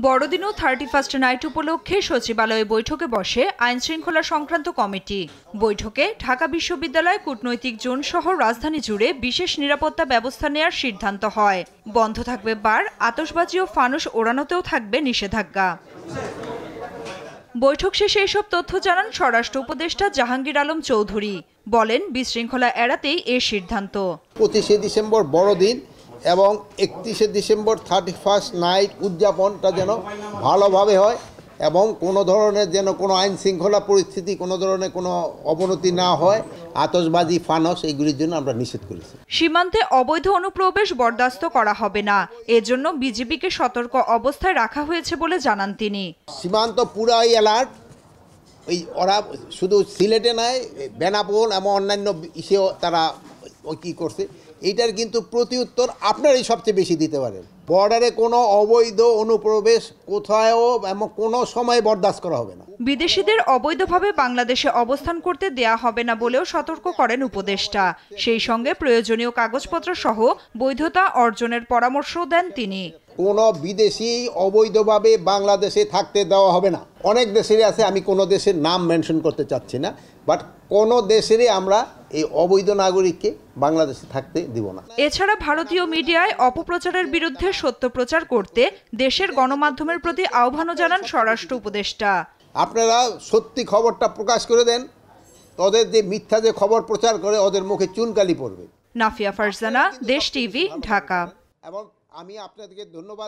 বড়দিন ও 31st night উপলক্ষে সচিবালয়ে বৈঠকে বসে আইন শৃঙ্খলা সংক্রান্ত কমিটি। বৈঠকে ঢাকা বিশ্ববিদ্যালয় কূটনৈতিক জোন সহ রাজধানী জুড়ে বিশেষ নিরাপত্তা ব্যবস্থা নেওয়ার সিদ্ধান্ত হয়। বন্ধ থাকবে বার, আতশবাজি ও ফানুস ওড়ানোতেও থাকবে নিষেধাজ্ঞা। বৈঠক শেষে এসব তথ্য জানান স্বরাষ্ট্র উপদেষ্টা জাহাঙ্গীর আলম চৌধুরী। বলেন, বিশৃঙ্খলা এড়াতেই এ সিদ্ধান্ত। 25শে ডিসেম্বর বড়দিন এবং 31শে ডিসেম্বর 31st নাইট উদযাপনটা যেন ভালোভাবে হয় এবং কোনো ধরনের যেন কোনো আইন শৃঙ্খলা পরিস্থিতি কোনো ধরনের কোনো অবনতি না হয়। আতশবাজি, ফানস এগুলির জন্য আমরা নিষেধ করেছি। সীমান্তে অবৈধ অনুপ্রবেশ বরদাস্ত করা হবে না, এজন্য বিজিবিকে সতর্ক অবস্থায় রাখা হয়েছে বলে জানান তিনি। সীমান্ত পুরাই অ্যালার্ট। ওরা শুধু সিলেটে নয়, বেনাপোল এবং অন্যান্য ইসেও তারা কী করছে, এইটার কিন্তু প্রতিউত্তর আপনারাই সবচেয়ে বেশি দিতে পারেন। বর্ডারে কোনো অবৈধ অনুপ্রবেশ কোথাও এবং কোনো সময় বরদাস্ত করা হবে না। বিদেশিদের অবৈধভাবে বাংলাদেশে অবস্থান করতে দেয়া হবে না বলেও সতর্ক করেন উপদেষ্টা। সেই সঙ্গে প্রয়োজনীয় কাগজপত্র সহ বৈধতা অর্জনের পরামর্শও দেন তিনি। কোনো বিদেশি অবৈধভাবে বাংলাদেশে থাকতে দেওয়া হবে না। অনেক দেশেরই আছে, আমি কোনো দেশের নাম মেনশন করতে চাচ্ছি না, বাট কোনো দেশেরই আমরা এই অবৈধ নাগরিককে বাংলাদেশে থাকতে দিব না। এছাড়া ভারতীয় মিডিয়ায় অপপ্রচারের বিরুদ্ধে সত্য প্রচার করতে দেশের গণমাধ্যমের প্রতি আহ্বানও জানান স্বরাষ্ট্র উপদেষ্টা। আপনারা সত্যি খবরটা প্রকাশ করে দেন, ওদের যে মিথ্যা যে খবর প্রচার করে ওদের মুখে চুনকালি পড়বে। নাফিয়া ফারজানা, দেশ টিভি, ঢাকা। এবং আমি আপনাদেরকে ধন্যবাদ